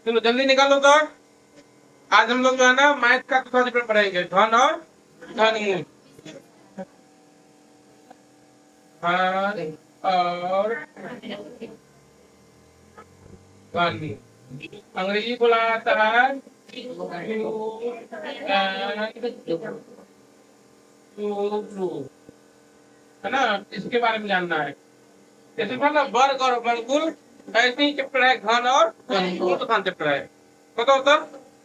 चलो जल्दी निकालो तो। आज हम लोग जो है ना मैथ का दूसरा चैप्टर पढ़ेंगे, धन और धनमूल। धन और धन, अंग्रेजी बोला जाता है है ना, इसके बारे में जानना है। जैसे ना वर्ग और वर्गमूल, ऐसे ही चैप्टर है घन और घनमूल का चैप्टर है। बताओ तो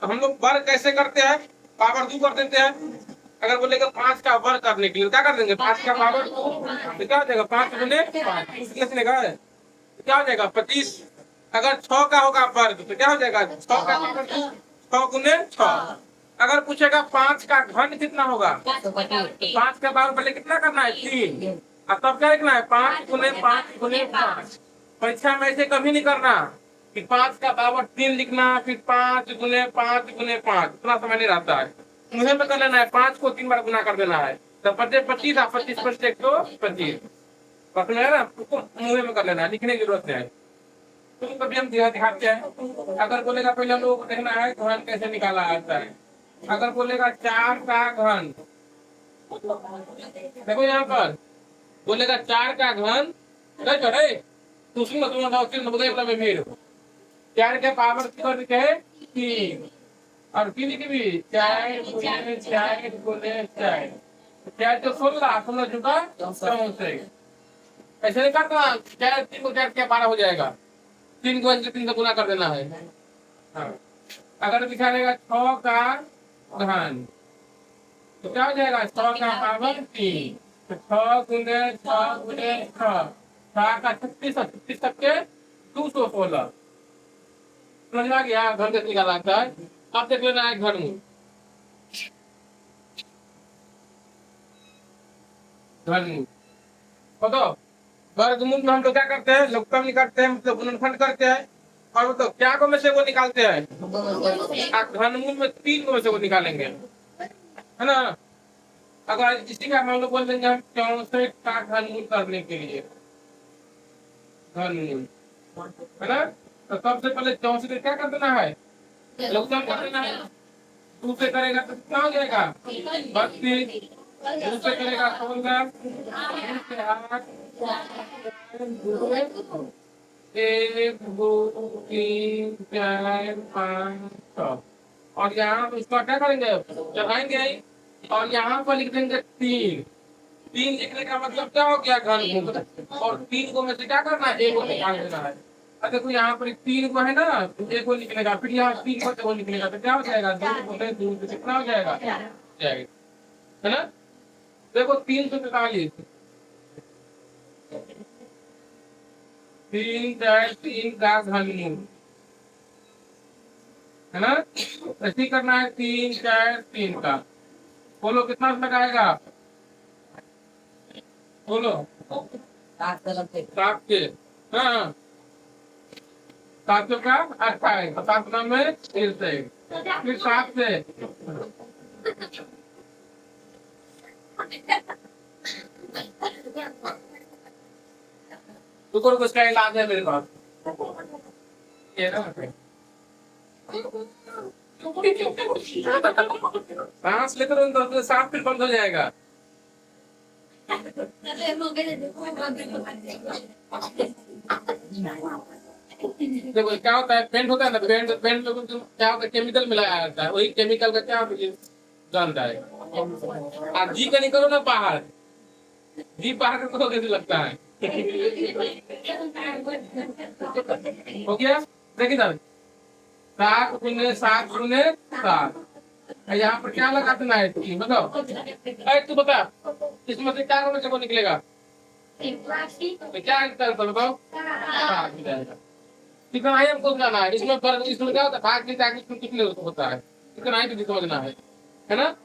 हम लोग वर्ग कैसे करते हैं, पावर 2 कर देते हैं। अगर बोलेगा 5 का वर्ग करने के लिए क्या कर देंगे, 5 का पावर 2 तो क्या हो जाएगा, 5 गुने 5 कितने का है, तो क्या हो जाएगा 25। अगर 6 का होगा वर्ग तो क्या हो जाएगा 6 का पावर 2, 6 गुने 6। अगर पूछेगा 5 का घन कितना होगा, 5 का पावर पहले कितना करना है 3, और तब क्या लिखना है 5 गुने 5 गुने 5। परीक्षा में ऐसे कभी नहीं करना कि 5 का पावर 3 लिखना फिर 5 गुने 5 गुने 5, इतना समय नहीं रहता है। मुझे में कर लेना है, 5 को 3 बार गुना कर देना है, तो 25 25 25 तो 25 पकड़ना है ना, मुंह में कर लेना है, लिखने की जरूरत नहीं है। तो कभी हम दिखाते हैं। अगर बोलेगा पहले हम लोग देखना है घन कैसे निकाला जाता है। अगर बोलेगा 4 का घन, देखो यहाँ पर बोलेगा 4 का घन, तो उसमें फिर 4 के पावर के 3 और 3 की भी 4 गुने 4 गुने 4, 4 तो 16, 16 जुटा 64। ऐसे नहीं करना, 4 3 को 4 के 12 हो जाएगा, 3 को 3 से गुना कर देना है। हाँ। अगर दिखा देगा 6 का घन तो क्या हो जाएगा 6 का पावर 3, तो 6 गुने 6 गुने 6, 6 का 36 और 36 तक के 216। समझ में आ गया घर कैसे निकाला जाता है। अब देख लेना है घनमूल। घनमूल बताओ, वर्गमूल में हम लोग क्या करते हैं, लघुत्तम निकालते हैं, मतलब गुणनखंड करते हैं, और मतलब क्या को में से वो निकालते हैं, घनमूल में 3 को में से वो निकालेंगे, है ना। अगर इसी का हम लोग बोल देंगे हम 64 का घनमूल करने के लिए, घनमूल है ना, तो सबसे पहले 64 क्या कर देना है, लघुत्तम कर देना है। 2 से करेगा तो कितना हो जाएगा 32, 2 से करेगा 16, 2 से 8, 1 2 3 4 5 6, और यहाँ इसका क्या करेंगे चढ़ाएंगे, और यहाँ पर लिख देंगे 3। 3 लिखने का मतलब क्या हो गया घनमूल, और 3 को में से क्या करना है, 1 को निकाल देना है। अब देखो यहाँ पर 3 को है ना, 1 को निकलेगा, फिर यहाँ 3 को 2 निकलेगा, तो क्या हो जाएगा 2 गुने 2 तो कितना हो जाएगा, है ना। देखो 343, 3 का घनमूल, है ना। ऐसे ही करना है 3 4 3 का। बोलो कितना लगाएगा, बोलो 7 के, हाँ 7 का 28, 7 में 3 से, फिर 7 से, रुको रुको इसका इलाज है मेरे पास, ये ना सांस लेकर उन सांस फिर बंद हो जाएगा। देखो क्या होता है, पेंट होता है ना, पेंट पेंट में क्या होता है, केमिकल मिलाया जाता है, वही केमिकल का क्या जानता है। आप जी का नहीं करो ना बाहर, जी बाहर को कैसे लगता है। हो गया, देखिए सर 7 गुने 7 गुने 7, यहाँ पर क्या लगा देना है, बताओ अरे तू बता इसमें से क्या होने से वो निकलेगा, तो क्या बताओ कितना ही हमको जाना है, इसमें इसमें क्या होता है भाग नहीं इसमें कितने होता है, कितना ही तो समझना है ना।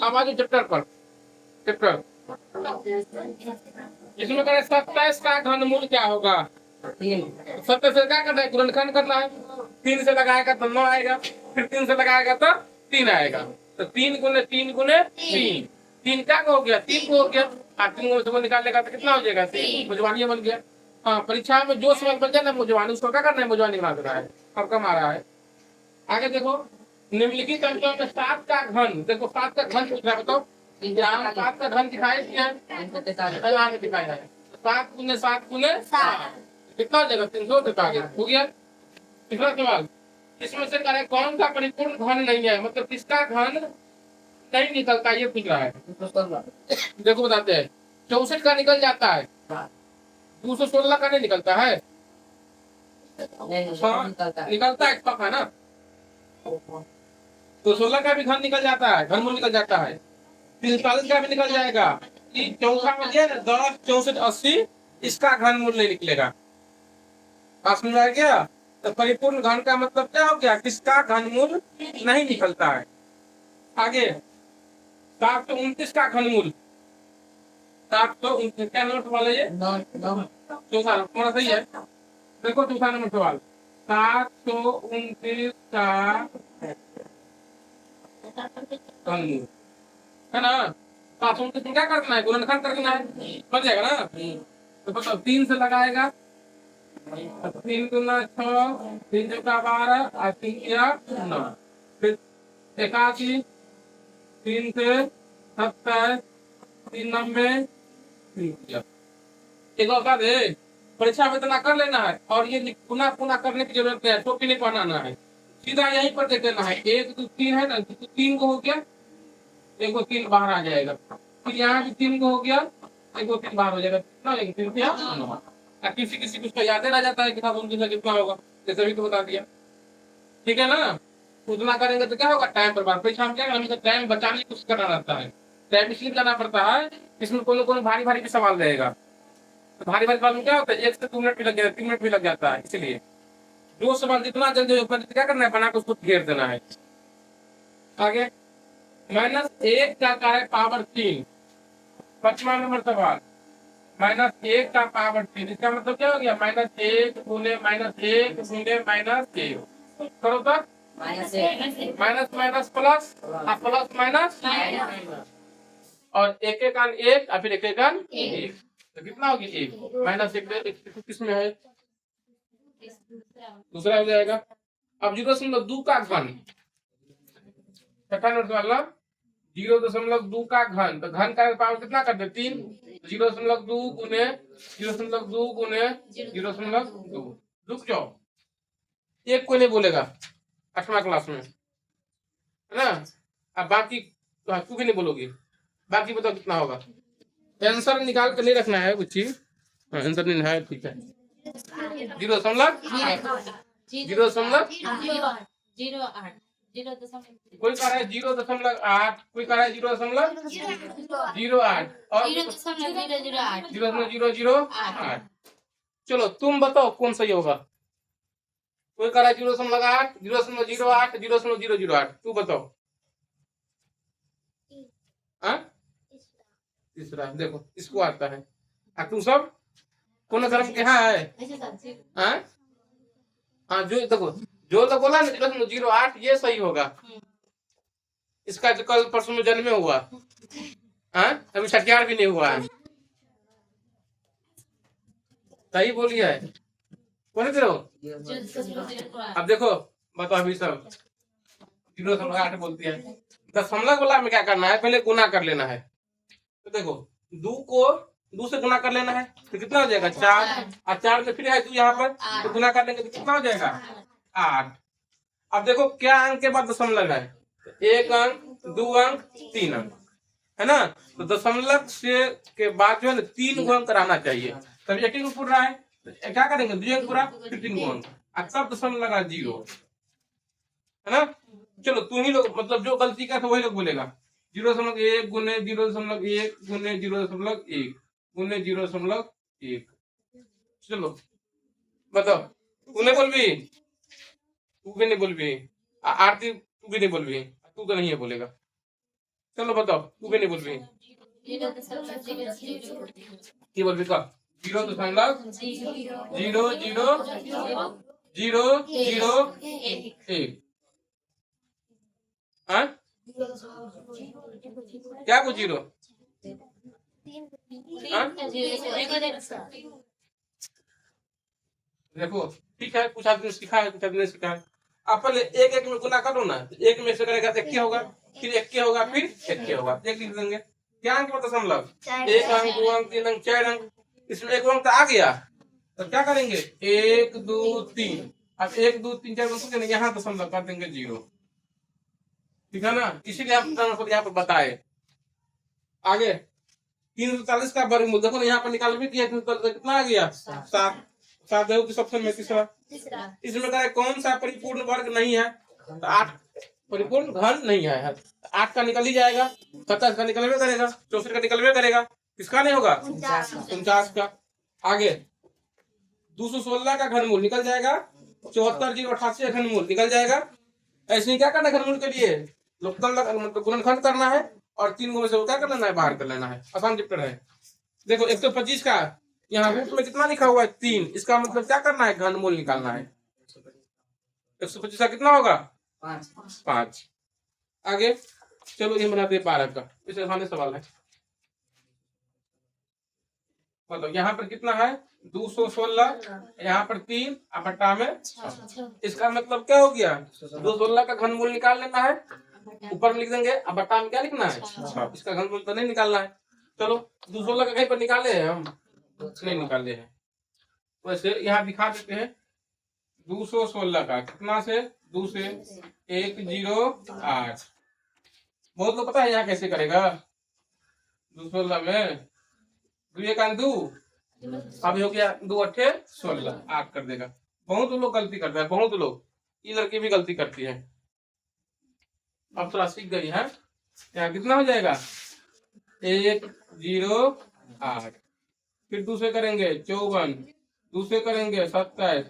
अब आज चैप्टर पर, चैप्टर इसमें करें 27 का घनमूल क्या होगा, 27 से क्या करना है, गुणनखंड करना है। 3 से लगाएगा तो 9 आएगा, फिर 3 से लगाएगा तो 3 आएगा, तो 3 गुने 3 गुने 3, 3 क्या हो गया 3 को हो गया, 3 को निकालेगा तो कितना हो जाएगा 3, मुजवानी बन गया। हाँ परीक्षा में जो सवाल बन जाए ना मुजवानी, उसको क्या करना है मुजवानी बना देना है, अब कम आ रहा है आगे देखो, निम्नलिखित अंकों में 7 का घन, देखो 7 का घन पूछ रहा है, बताओ यहाँ 7 का घन दिखाई दिया है, आगे दिखाया है 7 गुने 7 गुने 7 कितना हो जाएगा 343 हो गया। तीसरा सवाल, इसमें से करें कौन सा परिपूर्ण घन नहीं है, मतलब किसका घन नहीं निकलता, ये पूछ रहा है। देखो बताते हैं, 64 का निकल जाता है, 216 का नहीं निकलता है, निकलता है पक्का ना, तो 16 का भी घन निकल जाता है, घनमूल निकल जाता है, 43 का भी निकल जाएगा, चौथा में है ना 10 64 80 इसका घनमूल नहीं निकलेगा। पास में आ गया, तो परिपूर्ण घन का मतलब क्या हो गया, किसका घनमूल नहीं निकलता है। आगे 729 का घनमूल, 729 क्या नंबर सवाल है ये, चौथा तुम्हारा सही है। देखो चौथा नंबर सवाल, 729 का घनमूल है ना, 729 क्या करना है, गुणनखंड करना है, बन जाएगा ना। तो बताओ 3 से लगाएगा, 3 गुना 6, 3 चौका 12 और 3 या 9, फिर 81, 3 से 70, 3 90, एक बता दे, परीक्षा में इतना कर लेना है और ये पुनः पुनः करने की जरूरत नहीं है, टोपी नहीं बनाना है, सीधा यहीं पर देख लेना है। 1 2 3 है ना, 3 को हो गया, 1 2 3 बाहर आ जाएगा, फिर यहाँ भी 3 को हो गया, 1 2 3 बाहर हो जाएगा, कितना 3 से 9। किसी किसी को उसका याद रह जाता है कि 729 का कितना होगा, जैसे भी तो बता दिया, ठीक है ना। उतना करेंगे तो क्या होगा, टाइम बर्बाद। परीक्षा में क्या हमें टाइम बचाने की कोशिश करना रहता है, टाइम इसलिए जाना पड़ता है, इसमें कोई भारी भारी भी सवाल रहेगा, तो भारी भारी सवाल में क्या होता है 1 से 2 मिनट भी लग जाता है, 3 मिनट भी लग जाता है, इसलिए जो सवाल जितना जल्दी हो क्या करना है, बना के उसको घेर देना है। आगे -1 का कार्य पावर 3, 5वां नंबर सवाल, -1 का पावर 3, इसका मतलब क्या हो गया, -1 गुने -1 गुने -1 करो तो minus minus plus plus minus और एक एक अंक 1 और फिर एक एक अंक 1, तो कितना होगी 1 -1 किस में है, दूसरा हो जाएगा। अब 0.2 का घन, छठा नंबर सवाल 0.2 का घन, तो घन का पावर कितना कर दे 3, 0.2 गुने 0.2 गुने 0.2, रुक जाओ, एक कोई नहीं बोलेगा 8वां क्लास में, है ना। अब बाकी तू भी नहीं बोलोगी, बाकी बताओ कितना होगा, आंसर निकाल के नहीं रखना है बुच्ची, आंसर नहीं है, ठीक है 0.08, कोई कह रहा है 0.8, कोई कह रहा है 0.08 और 0.008। चलो तुम बताओ कौन सही होगा, कोई कह रहा है 0.8, 0.08, 0.008, तू बताओ। हाँ तीसरा, देखो इसको आता है, तू सब कौन धर्म के यहाँ है, हाँ जो देखो जो तो बोला ना 0.08 ये सही होगा, इसका जो कल परसों में जन्म हुआ, हाँ अभी 66 भी नहीं हुआ है, सही बोलिए है, कौन करो। अब देखो बताओ, अभी सब 0.8 बोलती है, दशमलव वाला में क्या करना है, पहले गुना कर लेना है, तो देखो 2 को 2 से गुना कर लेना है, तो कितना हो जाएगा 4, और 4 में फिर है 2 यहाँ पर, तो गुना कर लेंगे तो कितना हो जाएगा 8। अब देखो क्या अंक के बाद दशमलव है, 1 अंक 2 अंक 3 अंक, है ना, तो दशमलव से के बाद जो है ना 3 अंक रहना चाहिए, तब एक ही पूरा है, तो क्या करेंगे 2 अंक पूरा फिर 3 अंक, तब दशमलव लगा 0, है ना। चलो तू ही लोग मतलब जो गलती का वही लोग बोलेगा 0.1 गुने 0.1 गुने 0.1 गुने 0.1, चलो बताओ, तू नहीं बोल भी, तू भी नहीं बोल भी, आरती तू भी नहीं बोल भी, तू तो नहीं है बोलेगा, चलो बताओ तू भी नहीं बोल भी, की बोल भी का 0.0000001, हाँ क्या कुछ 0, देखो ठीक है, कुछ आदमी सीखा है कुछ आदमी नहीं सीखा है, आप पहले एक एक में गुना करो ना, तो एक में से करेगा तो इक्के होगा, फिर इक्के होगा, फिर इक्के होगा, एक लिख देंगे। क्या अंक बता दशमलव? 1 अंक, 2 अंक, 3 अंक, 4 अंक। इसमें एक अंक तो आ गया, तो क्या करेंगे? 1 2 3। अब 1 2 3 4 अंक यहाँ दशमलव कर देंगे 0। ठीक है ना, इसीलिए हम यहाँ पर बताए। आगे 340 का वर्गमूल देखो ना, यहाँ पर निकाल भी किया, कितना आ गया? 7। 7 देखो किस ऑप्शन में? तीसरा। इसमें कहा कौन सा परिपूर्ण वर्ग नहीं है? तो 8 परिपूर्ण घन नहीं है। 8 का निकल ही जाएगा, 27 का निकलवे करेगा, 64 का निकलवे करेगा, किसका नहीं होगा? 49 का। आगे 216 का घनमूल निकल जाएगा, 74 088 का घनमूल निकल जाएगा। ऐसे ही क्या करना है घनमूल के लिए? मतलब गुणनखंड करना है, और 3 गुणे से क्या कर लेना है? बाहर कर लेना है। आसान चैप्टर है। देखो 125 का यहाँ रूट में कितना लिखा हुआ है? 3। इसका मतलब क्या करना है? घनमूल निकालना है। 125 का कितना होगा? 5। आगे चलो ये बनाते हैं 12 का, इसे आसान सवाल है। मतलब यहाँ पर कितना है? 216, यहाँ पर 3 बटा में 6। इसका मतलब क्या हो गया? 216 का घनमूल निकाल लेना है, ऊपर में लिख देंगे, अब बटा में क्या लिखना है? 6। इसका घनमूल तो नहीं निकालना है। चलो 216 का कहीं पर निकाले हैं हम? नहीं निकाले हैं। वैसे यहाँ दिखा देते हैं 216 का कितना से? 2 से 108। बहुत लोग पता है यहाँ कैसे करेगा? 216 में 2 1 2, अभी हो गया 2 8 16, 8 कर देगा। बहुत लोग गलती करते हैं, बहुत लोग, ये लड़की भी गलती करती है। अब थोड़ा सीख गई है। यहाँ कितना हो जाएगा? 108। फिर दूसरे करेंगे 54, दूसरे करेंगे 27,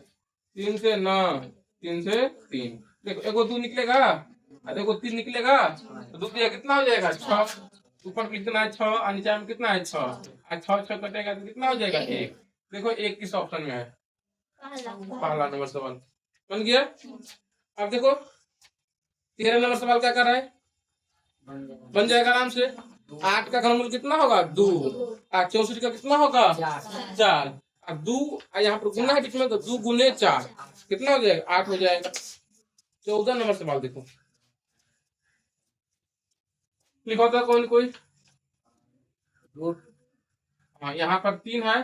3 से 9, 3 से 3। देखो एगो 2 निकलेगा और एगो 3 निकलेगा, तो दूसरे कितना हो जाएगा? 6। ऊपर कितना है? 6, और नीचे में कितना है? 6। और 6 6 कटेगा तो कितना हो जाएगा? 1। देखो 1 किस ऑप्शन में है? पहला नंबर सवाल बन गया। अब देखो 13 नंबर सवाल क्या कर रहा है? बन जाएगा आराम से। 8 का घनमूल कितना होगा? 2। और 64 का कितना होगा? 4। और 2 यहाँ पर गुना है बीच में, तो 2 गुने 4 कितना हो जाएगा? 8 हो जाएगा। 14 नंबर सवाल देखो, लिखा था कौन कोई? हाँ यहाँ पर 3 है,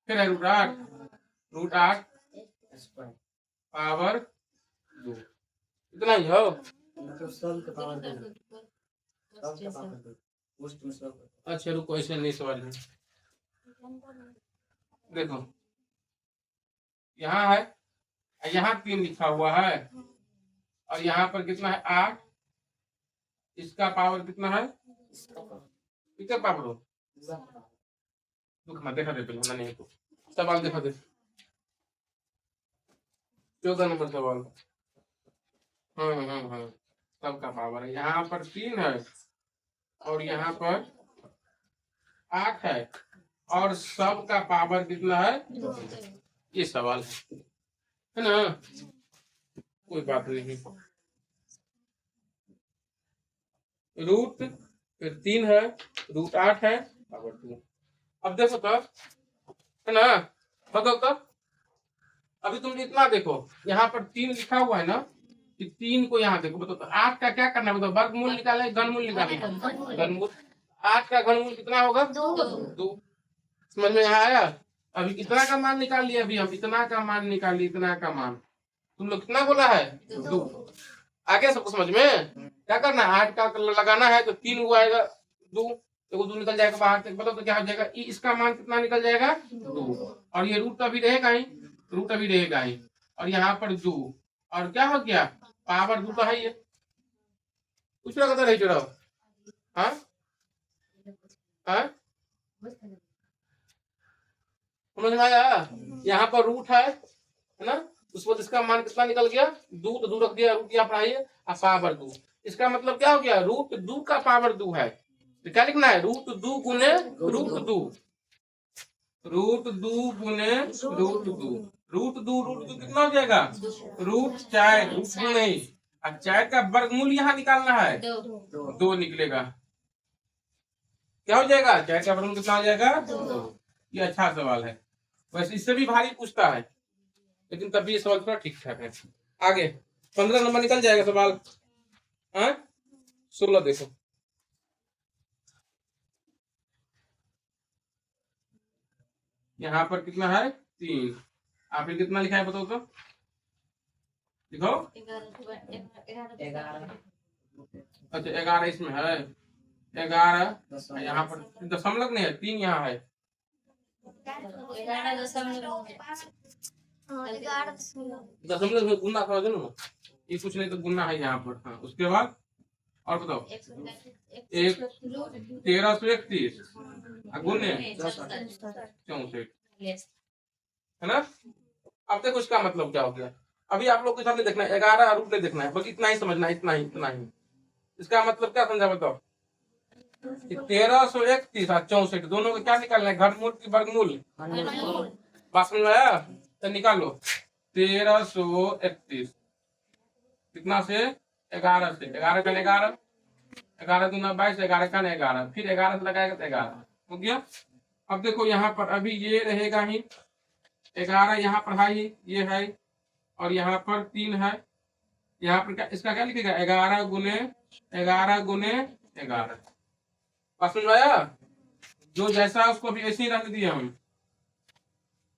फिर है √8 पावर 2। इतना ही हो? अच्छा रुको, ऐसे नहीं सवाल है। देखो यहाँ है, यहाँ 3 लिखा हुआ है, और यहाँ पर कितना है? 8। इसका पावर कितना है? कितना पावर हो? देखा दे पहले, नहीं तो सवाल देखा दे। 14 नंबर सवाल। सबका पावर है। यहाँ पर 3 है, और यहाँ पर 8 है, और सबका पावर कितना है? ये सवाल है ना? कोई बात नहीं। रूट फिर 3 है, √8 है, पावर 2। अब देखो तब, है ना? बताओ तब। अभी तुम इतना देखो, यहाँ पर 3 लिखा हुआ है ना, कि 3 को यहाँ देखो। बताओ तो 8 का क्या करना है? बताओ, वर्गमूल निकाले, घनमूल निकाले। घनमूल 8 का घनमूल कितना होगा? 2। समझ में आया? अभी कितना का मान निकाल लिया? अभी हम इतना का मान निकाल लिया, इतना का मान। तुम लोग कितना बोला है? 2। आगे सबको समझ में क्या करना है? 8 का लगाना है तो 3 हुआ आएगा 2, तो 2 निकल जाएगा बाहर तक। बताओ तो क्या हो जाएगा? इसका मान कितना निकल जाएगा? 2। और ये रूट अभी रहेगा ही, रूट अभी रहेगा ही, और यहाँ पर 2, और क्या हो गया? पावर 2 तो है ये। कुछ लगा नहीं चुरा? हाँ हाँ, समझ में आया? यहाँ पर रूट है ना, उस वक्त इसका मान कितना निकल गया? 2, तो 2 रख दिया, रूट यहाँ पर आइए, और पावर 2। इसका मतलब क्या हो गया? √2 का पावर 2 है, तो क्या लिखना है? √2 गुने √2, √2 गुने √2। √2 कितना हो जाएगा? √4, √2 नहीं। अब 4 का वर्गमूल यहाँ निकालना है, 2 निकलेगा। क्या हो जाएगा? 4 का वर्गमूल कितना हो जाएगा? 2। ये अच्छा सवाल है। वैसे इससे भी भारी पूछता है, लेकिन तब भी ये सवाल थोड़ा ठीक ठाक है। आगे 15 नंबर निकल जाएगा सवाल। हाँ 16 देखो। यहाँ पर कितना है 3। आपने कितना लिखा है बताओ तो, लिखो। 11। अच्छा 11 इसमें है, 11 यहाँ पर दशमलव नहीं है, 3 यहाँ है। 11 में गुना समझ लो, ये कुछ नहीं तो गुना है यहाँ पर। हाँ उसके बाद और बताओ, 1331 गुने 64 है ना। अब देखो इसका मतलब क्या हो गया। अभी आप लोग के सामने देखना है, 11 रूप में देखना है, बस इतना ही समझना है, इतना ही। इसका मतलब क्या समझा बताओ। 1331 और 64 दोनों का क्या निकालना है, घनमूल की वर्गमूल। बात समझ में आया तो निकालो। 1331 कितना से 11 से, 11 का 11, 11 दूना 22, 11 का 11, फिर 11 से लगाएगा तो 11 हो गया। अब देखो यहाँ पर अभी ये रहेगा ही 11, यहाँ पर है ही ये है, और यहाँ पर 3 है। यहाँ पर क्या इसका क्या लिखेगा 11 गुने 11। समझ में आया। जो जैसा उसको भी ऐसे ही रहने दिए हम,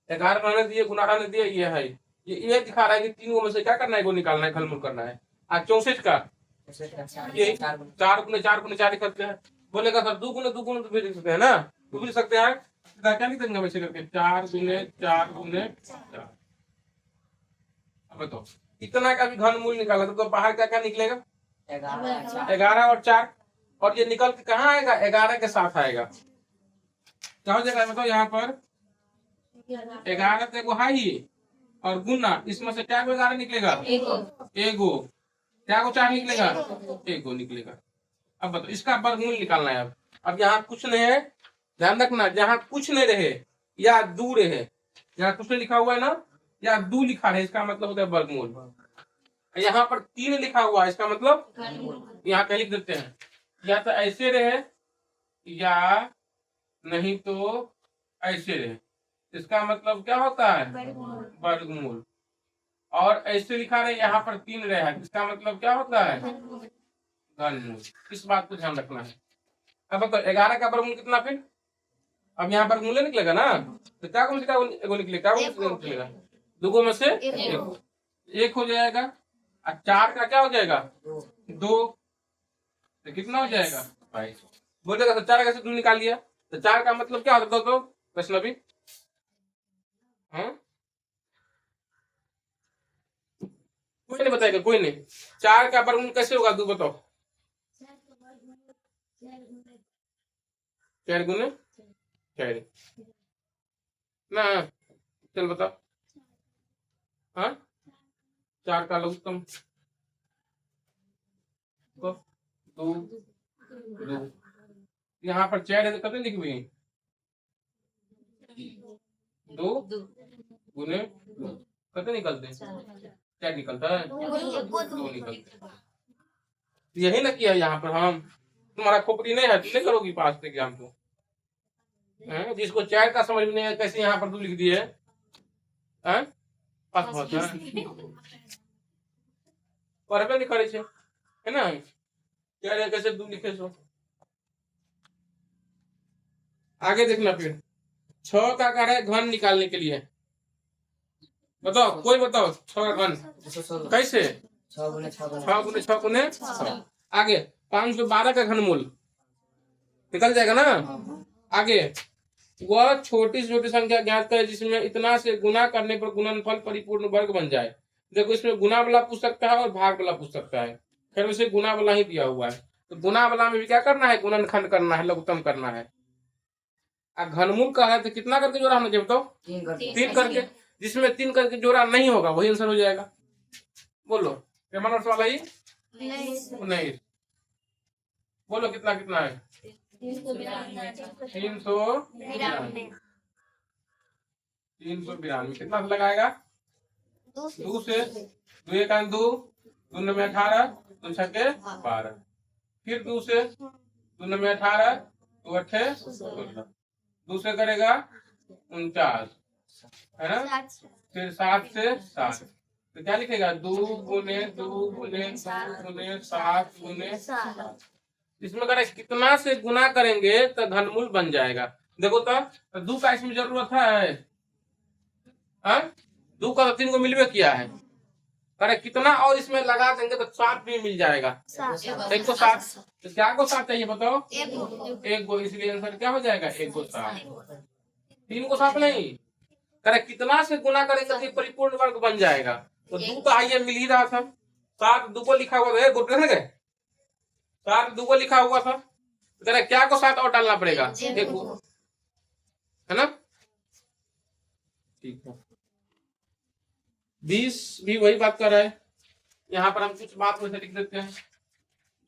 11 रहने दिए, गुना रहने दिए, ये है। ये दिखा रहा है कि 3 में से क्या करना है, वो निकालना है, घनमूल करना है। आज 64 का ये 4 गुने 4 करते हैं। बोलेगा सर 2 गुने 2 तो भी लिख सकते हैं ना, वो भी लिख सकते हैं। क्या लिख देंगे वैसे करके 4 गुने 4। अब बताओ इतना का भी घनमूल निकाला तो बाहर क्या क्या निकलेगा 11 और 4, और ये निकल के कहाँ आएगा 11 के साथ आएगा। क्या हो जाएगा बताओ, यहाँ पर 11 तो एगो है ही, और गुना इसमें से क्या 11 निकलेगा एगो, क्या को 4 निकलेगा एगो निकलेगा। अब बताओ इसका वर्गमूल निकालना है। अब यहाँ कुछ नहीं है, ध्यान रखना, जहाँ कुछ नहीं रहे या दू रहे, यहाँ कुछ नहीं लिखा हुआ है ना या दू लिखा है, इसका मतलब होता है वर्गमूल। यहाँ पर 3 लिखा हुआ है, इसका मतलब यहाँ क्या लिख देते हैं, या तो ऐसे रहे या नहीं तो ऐसे रहे, इसका मतलब क्या होता है वर्गमूल। और ऐसे लिखा रहे यहाँ पर 3 रहे हैं, इसका मतलब क्या होता है घनमूल। इस बात को ध्यान रखना है। अब तो 11 का वर्गमूल कितना फिर, अब यहाँ वर्गमूल निकलेगा ना, तो क्या कौन सा एगो निकलेगा, निकलेगा 2 में से 1 हो जाएगा, और 4 का क्या हो जाएगा 2, तो कितना हो जाएगा 22। बोलेगा तो 4 का से 2 निकाल लिया, तो 4 का मतलब क्या होता तो वैष्णवी, हाँ कोई नहीं बताएगा, कोई नहीं। 4 का वर्गमूल कैसे होगा तू बताओ, 4 गुने 4 ना, चल बताओ। हाँ 4 का लघुत्तम 2। यहाँ पर 4 है तो कभी लिख भी 2 गुने 2 कते निकलते हैं, 4 निकलता है 2 निकलते। यही ना किया यहाँ पर हम, तुम्हारा खोपड़ी नहीं है, तुम नहीं करोगी पास एग्जाम को। जिसको 4 का समझ में नहीं है कैसे यहाँ पर 2 लिख दिए है, पास बहुत है पढ़बे नहीं करे है ना, 4 कैसे 2 लिखे सो। आगे देखना फिर 6 का कार्य है घन निकालने के लिए, बताओ कोई बताओ 6 का घन कैसे, 6 गुने 6 गुने 6। आगे 512 का घनमूल निकल जाएगा ना। आगे वह छोटी से छोटी संख्या ज्ञात करे जिसमें इतना से गुना करने पर गुणनफल परिपूर्ण वर्ग बन जाए। देखो इसमें गुना वाला पूछ सकता है और भाग वाला पूछ सकता है, फिर उसे गुना वाला ही दिया हुआ है, तो गुना वाला में भी क्या करना है गुणनखंड करना है, लघुत्तम करना है। घनमूल का है तो कितना करके जोड़ा हमने जब तो 3 करके, जिसमें 3 करके जोड़ा नहीं होगा वही आंसर हो जाएगा। बोलो पेमानस वाला ही 19। बोलो कितना कितना है 392। कितना लगाएगा 2 से 2 1 2 2 में 18 2 छक्के 12, फिर 2 से 2 में 18 2 8 16, 2 से करेगा 49, है ना। फिर 7 से 7, तो क्या लिखेगा 2 गुने 2 गुने 2 गुने 7 गुने 7। इसमें अगर कितना से गुना करेंगे तो घनमूल बन जाएगा। देखो तो 2 का इसमें जरूरत है, हाँ 2 का तो 3 को मिलवे किया है, अरे कितना और इसमें लगा देंगे तो 7 भी मिल जाएगा। 1 को 7, तो क्या को 7 चाहिए बताओ, 1 को, इसलिए आंसर क्या हो जाएगा 1 को 7। 3 को 7 नहीं, करे कितना से गुना करेंगे तो परिपूर्ण वर्ग बन जाएगा। तो 2 तो आइए मिल ही रहा था, 7 2 को लिखा हुआ था, 7 2 को लिखा हुआ था, करे क्या को 7 और डालना पड़ेगा 1 को, है ना। ठीक है, 20 भी वही बात कर रहा है। यहाँ पर हम कुछ बात वैसे लिख देते हैं,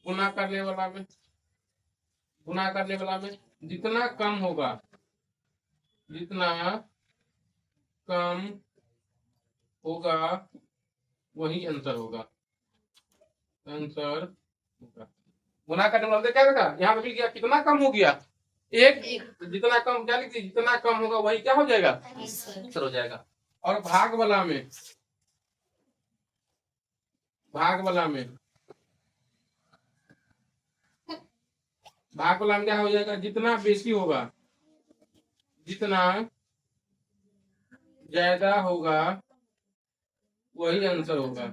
गुना करने वाला में, गुना करने वाला में जितना कम होगा, जितना कम होगा वही आंसर होगा, आंसर होगा। गुना करने वाला क्या देखा, यहाँ पे मिल गया, कितना कम हो गया 1, जितना कम क्या लिखती, जितना कम होगा वही क्या हो जाएगा आंसर हो जाएगा। और भाग वाला में, भाग वाला में, भाग वाला में क्या हो जाएगा, जितना बेसी होगा, जितना ज्यादा होगा वही आंसर होगा,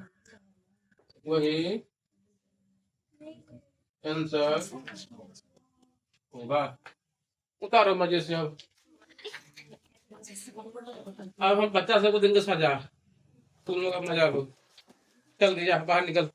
वही आंसर होगा। उतारो मजे से। अब हम बच्चा सबको देंगे सजा, तुम लोग अब मजा लो, चल दीजिए बाहर निकल।